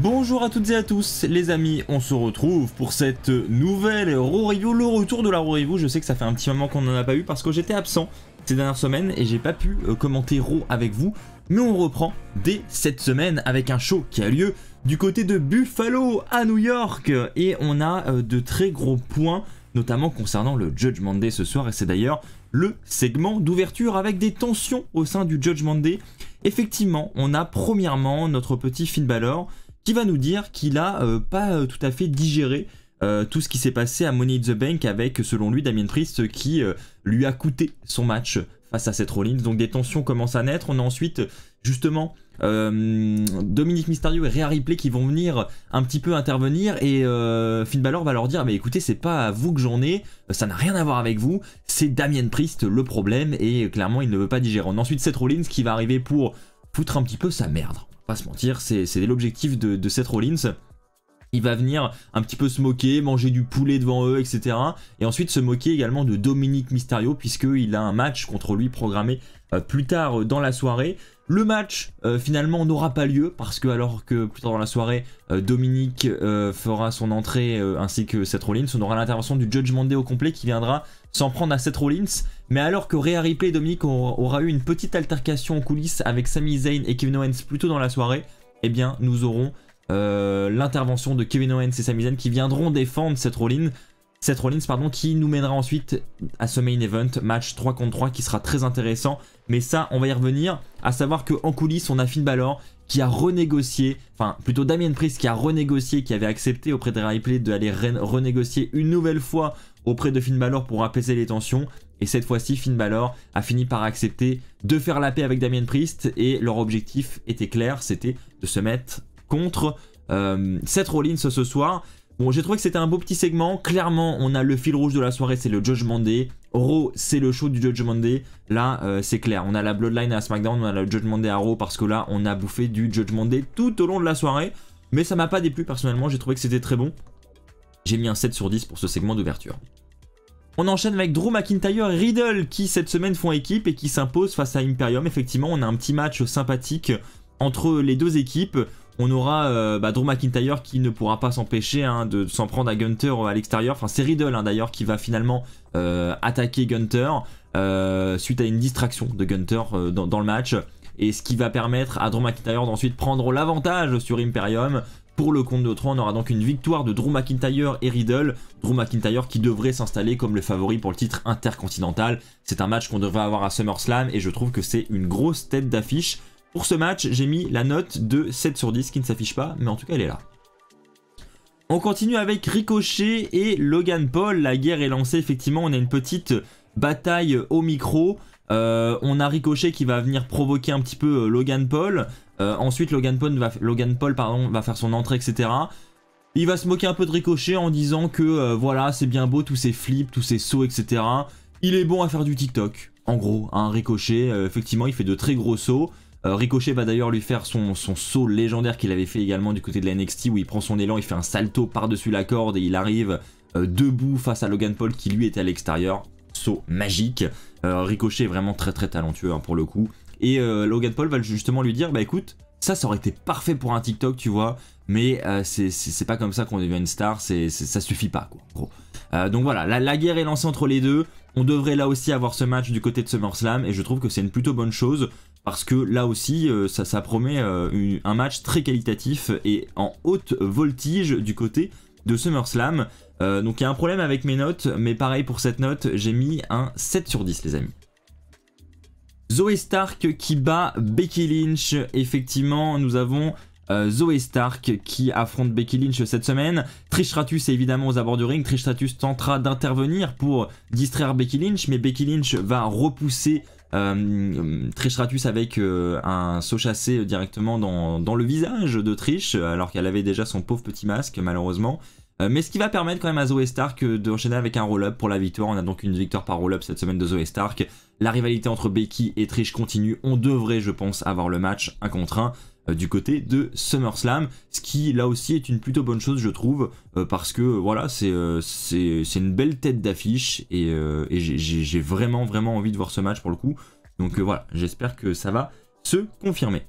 Bonjour à toutes et à tous les amis, on se retrouve pour cette nouvelle Raw Review, le retour de la Raw Review. Je sais que ça fait un petit moment qu'on n'en a pas eu parce que j'étais absent ces dernières semaines et j'ai pas pu commenter Raw avec vous. Mais on reprend dès cette semaine avec un show qui a lieu du côté de Buffalo à New York. Et on a de très gros points, notamment concernant le Judgment Day ce soir. Et c'est d'ailleurs le segment d'ouverture avec des tensions au sein du Judgment Day. Effectivement, on a premièrement notre petit Finn Balor qui va nous dire qu'il a pas tout à fait digéré tout ce qui s'est passé à Money in the Bank avec, selon lui, Damien Priest qui lui a coûté son match face à Seth Rollins. Donc des tensions commencent à naître. On a ensuite justement Dominic Mysterio et Rhea Ripley qui vont venir un petit peu intervenir et Finn Balor va leur dire mais écoutez, c'est pas à vous que j'en ai, ça n'a rien à voir avec vous, c'est Damien Priest le problème et clairement il ne veut pas digérer. On a ensuite Seth Rollins qui va arriver pour foutre un petit peu sa merde. Pas se mentir, c'est l'objectif de Seth Rollins. Il va venir un petit peu se moquer, manger du poulet devant eux, etc. Et ensuite se moquer également de Dominic Mysterio puisqu'il a un match contre lui programmé plus tard dans la soirée. Le match finalement n'aura pas lieu parce que alors que plus tard dans la soirée Dominic fera son entrée ainsi que Seth Rollins, on aura l'intervention du Judgment Day au complet qui viendra s'en prendre à Seth Rollins. Mais alors que Rhea Ripley et Dominic aura eu une petite altercation en coulisses avec Sami Zayn et Kevin Owens plus tôt dans la soirée, eh bien nous aurons l'intervention de Kevin Owens et Sami Zayn qui viendront défendre Seth Rollins qui nous mènera ensuite à ce main event, match 3 contre 3 qui sera très intéressant. Mais ça, on va y revenir, à savoir qu'en coulisses, on a Finn Balor qui a renégocié, enfin plutôt Damien Priest qui a renégocié, qui avait accepté auprès de Rhea Ripley d'aller renégocier une nouvelle fois auprès de Finn Balor pour apaiser les tensions. Et cette fois-ci, Finn Balor a fini par accepter de faire la paix avec Damien Priest et leur objectif était clair, c'était de se mettre contre Seth Rollins ce soir. Bon, j'ai trouvé que c'était un beau petit segment. Clairement, on a le fil rouge de la soirée, c'est le Judgment Day. Raw, c'est le show du Judgment Day. Là, c'est clair. On a la Bloodline à SmackDown, on a le Judgment Day à Raw parce que là, on a bouffé du Judgment Day tout au long de la soirée. Mais ça m'a pas déplu personnellement, j'ai trouvé que c'était très bon. J'ai mis un 7 sur 10 pour ce segment d'ouverture. On enchaîne avec Drew McIntyre et Riddle qui cette semaine font équipe et qui s'imposent face à Imperium. Effectivement, on a un petit match sympathique entre les deux équipes. On aura Drew McIntyre qui ne pourra pas s'empêcher de s'en prendre à Gunther à l'extérieur. Enfin, c'est Riddle d'ailleurs qui va finalement attaquer Gunther suite à une distraction de Gunther dans le match. Et ce qui va permettre à Drew McIntyre d'ensuite prendre l'avantage sur Imperium. Pour le compte de 3, on aura donc une victoire de Drew McIntyre et Riddle. Drew McIntyre qui devrait s'installer comme le favori pour le titre intercontinental. C'est un match qu'on devrait avoir à SummerSlam et je trouve que c'est une grosse tête d'affiche. Pour ce match, j'ai mis la note de 7 sur 10 qui ne s'affiche pas, mais en tout cas elle est là. On continue avec Ricochet et Logan Paul. La guerre est lancée, effectivement, on a une petite bataille au micro. On a Ricochet qui va venir provoquer un petit peu Logan Paul. Ensuite, Logan Paul va faire son entrée, etc. Il va se moquer un peu de Ricochet en disant que voilà, c'est bien beau tous ces flips, tous ces sauts, etc. Il est bon à faire du TikTok. En gros, un Ricochet, effectivement, il fait de très gros sauts. Ricochet va d'ailleurs lui faire son saut légendaire qu'il avait fait également du côté de la NXT où il prend son élan, il fait un salto par-dessus la corde et il arrive debout face à Logan Paul qui lui était à l'extérieur. Saut magique. Ricochet est vraiment très très talentueux pour le coup. Et Logan Paul va justement lui dire bah écoute, ça aurait été parfait pour un TikTok tu vois, mais c'est pas comme ça qu'on devient une star, ça suffit pas quoi en gros. Donc voilà, la guerre est lancée entre les deux. On devrait là aussi avoir ce match du côté de SummerSlam et je trouve que c'est une plutôt bonne chose. Parce que là aussi, ça promet un match très qualitatif et en haute voltige du côté de SummerSlam. Donc il y a un problème avec mes notes, mais pareil pour cette note, j'ai mis un 7 sur 10 les amis. Zoey Stark qui bat Becky Lynch. Effectivement, nous avons Zoey Stark qui affronte Becky Lynch cette semaine. Trish Stratus est évidemment aux abords du ring. Trish Stratus tentera d'intervenir pour distraire Becky Lynch, mais Becky Lynch va repousser Trish Stratus avec un saut chassé directement dans le visage de Trish alors qu'elle avait déjà son pauvre petit masque malheureusement. Mais ce qui va permettre quand même à Zoey Stark d'enchaîner avec un roll-up pour la victoire. On a donc une victoire par roll-up cette semaine de Zoey Stark. La rivalité entre Becky et Trish continue. On devrait, je pense, avoir le match 1 contre 1 du côté de SummerSlam. Ce qui, là aussi, est une plutôt bonne chose, je trouve. Parce que, voilà, c'est une belle tête d'affiche. Et j'ai vraiment envie de voir ce match pour le coup. Donc voilà, j'espère que ça va se confirmer.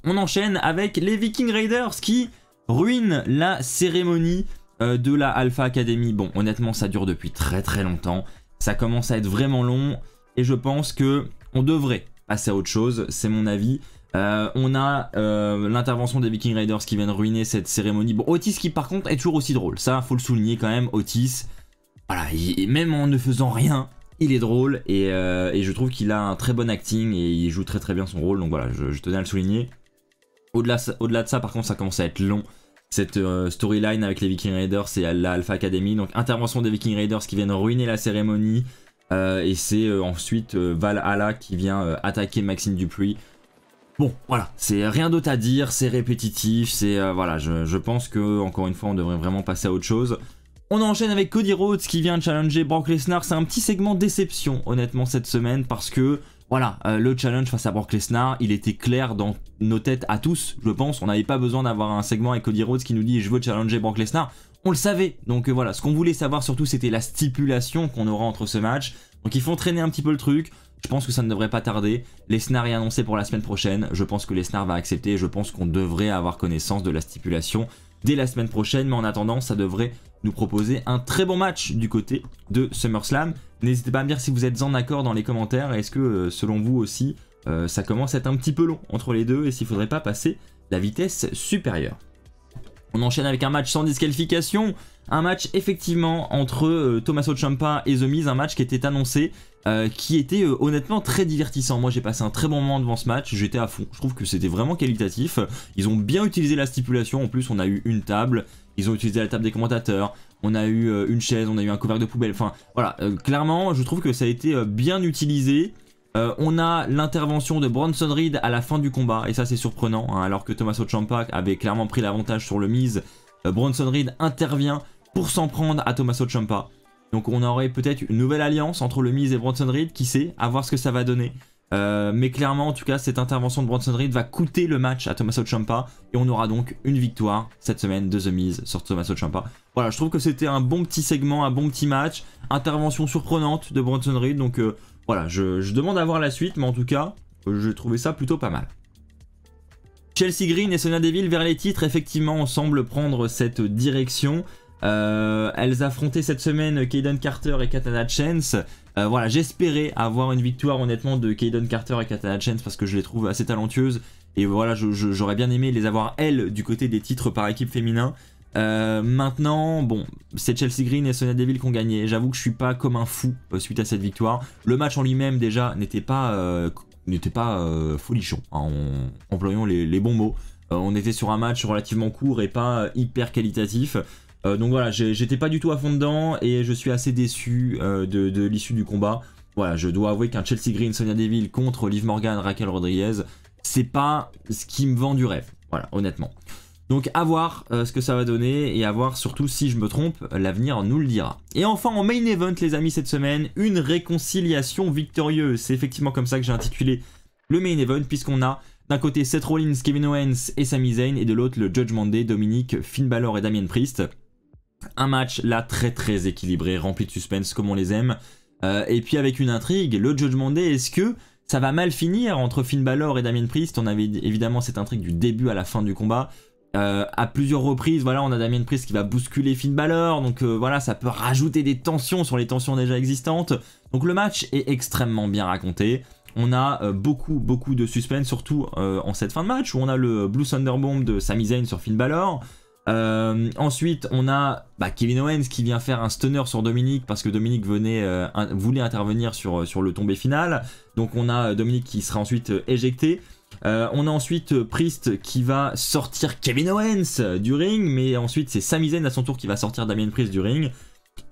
On enchaîne avec les Viking Raiders qui ruinent la cérémonie de la Alpha Academy. Bon, honnêtement, ça dure depuis très très longtemps. Ça commence à être vraiment long et je pense que on devrait passer à autre chose, c'est mon avis. On a l'intervention des Viking Raiders qui viennent ruiner cette cérémonie. Bon, Otis qui par contre est toujours aussi drôle, ça faut le souligner quand même, Otis. Voilà, même en ne faisant rien, il est drôle et je trouve qu'il a un très bon acting et il joue très très bien son rôle, donc voilà, je tenais à le souligner. Au-delà de ça, par contre, ça commence à être long, cette storyline avec les Viking Raiders et la Alpha Academy. Donc intervention des Viking Raiders qui viennent ruiner la cérémonie et c'est ensuite Valhalla qui vient attaquer Maxime Dupuis. Bon, voilà, c'est rien d'autre à dire, c'est répétitif, c'est voilà, je pense que encore une fois, on devrait vraiment passer à autre chose. On enchaîne avec Cody Rhodes qui vient challenger Brock Lesnar. C'est un petit segment déception, honnêtement, cette semaine, parce que, voilà, le challenge face à Brock Lesnar, il était clair dans nos têtes à tous, je pense. On n'avait pas besoin d'avoir un segment avec Cody Rhodes qui nous dit « je veux challenger Brock Lesnar ». On le savait, donc voilà, ce qu'on voulait savoir surtout, c'était la stipulation qu'on aura entre ce match. Donc ils font traîner un petit peu le truc. Je pense que ça ne devrait pas tarder. Lesnar est annoncé pour la semaine prochaine. Je pense que Lesnar va accepter. Je pense qu'on devrait avoir connaissance de la stipulation dès la semaine prochaine. Mais en attendant, ça devrait nous proposer un très bon match du côté de SummerSlam. N'hésitez pas à me dire si vous êtes en accord dans les commentaires. Est-ce que selon vous aussi, ça commence à être un petit peu long entre les deux et s'il ne faudrait pas passer la vitesse supérieure. On enchaîne avec un match sans disqualification. Un match effectivement entre Tommaso Ciampa et The Miz. Un match qui était annoncé. Qui était honnêtement très divertissant. Moi j'ai passé un très bon moment devant ce match, j'étais à fond, je trouve que c'était vraiment qualitatif. Ils ont bien utilisé la stipulation, en plus on a eu une table, ils ont utilisé la table des commentateurs, on a eu une chaise, on a eu un couvercle de poubelle, enfin voilà, clairement je trouve que ça a été bien utilisé. On a l'intervention de Bronson Reed à la fin du combat, et ça c'est surprenant, hein, alors que Tommaso Ciampa avait clairement pris l'avantage sur le Miz, Bronson Reed intervient pour s'en prendre à Tommaso Ciampa. Donc on aurait peut-être une nouvelle alliance entre le Miz et Bronson Reed, qui sait, à voir ce que ça va donner. Mais clairement en tout cas cette intervention de Bronson Reed va coûter le match à Tommaso Ciampa et on aura donc une victoire cette semaine de The Miz sur Tommaso Ciampa. Voilà, je trouve que c'était un bon petit segment, un bon petit match, intervention surprenante de Bronson Reed, donc voilà, je demande à voir la suite, mais en tout cas je trouvais ça plutôt pas mal. Chelsea Green et Sonya Deville vers les titres, effectivement on semble prendre cette direction. Elles affrontaient cette semaine Kayden Carter et Katana Chance. Voilà, j'espérais avoir une victoire honnêtement de Kayden Carter et Katana Chance parce que je les trouve assez talentueuses. Et voilà, j'aurais bien aimé les avoir elles du côté des titres par équipe féminin. Maintenant, bon, c'est Chelsea Green et Sonya Deville qui ont gagné. J'avoue que je suis pas comme un fou suite à cette victoire. Le match en lui-même déjà n'était pas folichon, hein, employons les bons mots. On était sur un match relativement court et pas hyper qualitatif. Donc voilà, j'étais pas du tout à fond dedans et je suis assez déçu de l'issue du combat. Voilà, je dois avouer qu'un Chelsea Green, Sonya Deville contre Liv Morgan, Raquel Rodriguez, c'est pas ce qui me vend du rêve. Voilà, honnêtement. Donc à voir ce que ça va donner et à voir surtout si je me trompe, l'avenir nous le dira. Et enfin en main event les amis cette semaine, une réconciliation victorieuse. C'est effectivement comme ça que j'ai intitulé le main event puisqu'on a d'un côté Seth Rollins, Kevin Owens et Sami Zayn et de l'autre le Judgment Day, Dominic, Finn Balor et Damien Priest. Un match là très très équilibré, rempli de suspense comme on les aime. Et puis avec une intrigue, le Judgment Day, est-ce que ça va mal finir entre Finn Balor et Damien Priest? On avait évidemment cette intrigue du début à la fin du combat. À plusieurs reprises, voilà, on a Damien Priest qui va bousculer Finn Balor, donc voilà, ça peut rajouter des tensions sur les tensions déjà existantes. Donc le match est extrêmement bien raconté. On a beaucoup de suspense, surtout en cette fin de match, où on a le Blue Thunderbomb de Sami Zayn sur Finn Balor. Ensuite on a Kevin Owens qui vient faire un stunner sur Dominic parce que Dominic voulait intervenir sur le tombé final. Donc on a Dominic qui sera ensuite éjecté. On a ensuite Priest qui va sortir Kevin Owens du ring, mais ensuite c'est Sami Zayn à son tour qui va sortir Damien Priest du ring.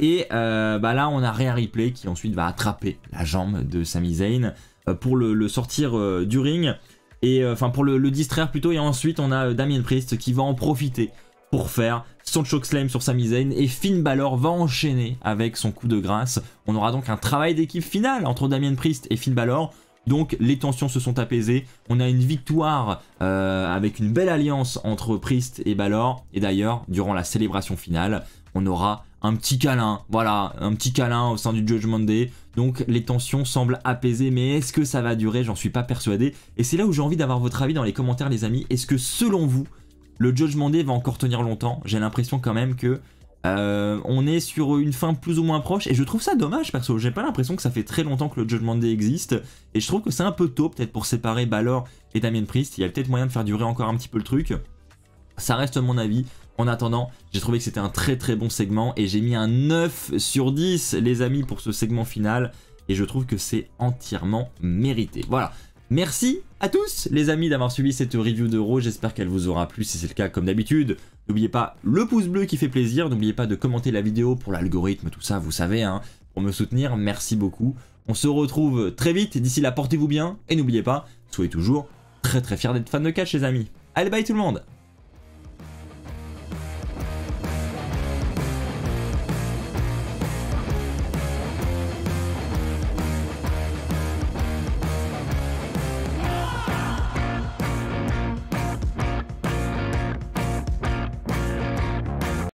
Et là on a Rhea Ripley qui ensuite va attraper la jambe de Sami Zayn pour le sortir du ring. Et enfin pour le distraire plutôt. Et ensuite on a Damien Priest qui va en profiter pour faire son chokeslam sur Sami Zayn et Finn Balor va enchaîner avec son coup de grâce. On aura donc un travail d'équipe final entre Damien Priest et Finn Balor. Donc les tensions se sont apaisées. On a une victoire avec une belle alliance entre Priest et Balor. Et d'ailleurs, durant la célébration finale, on aura un petit câlin, voilà, un petit câlin au sein du Judgment Day. Donc les tensions semblent apaisées, mais est-ce que ça va durer? J'en suis pas persuadé. Et c'est là où j'ai envie d'avoir votre avis dans les commentaires les amis. Est-ce que selon vous, le Judgment Day va encore tenir longtemps? J'ai l'impression quand même que on est sur une fin plus ou moins proche, et je trouve ça dommage perso. J'ai pas l'impression que ça fait très longtemps que le Judgment Day existe, et je trouve que c'est un peu tôt peut-être pour séparer Balor et Damien Priest. Il y a peut-être moyen de faire durer encore un petit peu le truc. Ça reste mon avis. En attendant, j'ai trouvé que c'était un très très bon segment, et j'ai mis un 9 sur 10 les amis pour ce segment final, et je trouve que c'est entièrement mérité. Voilà. Merci à tous les amis d'avoir suivi cette review de Raw, j'espère qu'elle vous aura plu. Si c'est le cas, comme d'habitude, n'oubliez pas le pouce bleu qui fait plaisir, n'oubliez pas de commenter la vidéo pour l'algorithme, tout ça, vous savez, hein, pour me soutenir, merci beaucoup. On se retrouve très vite, d'ici là portez-vous bien, et n'oubliez pas, soyez toujours très très fiers d'être fan de catch les amis. Allez bye tout le monde!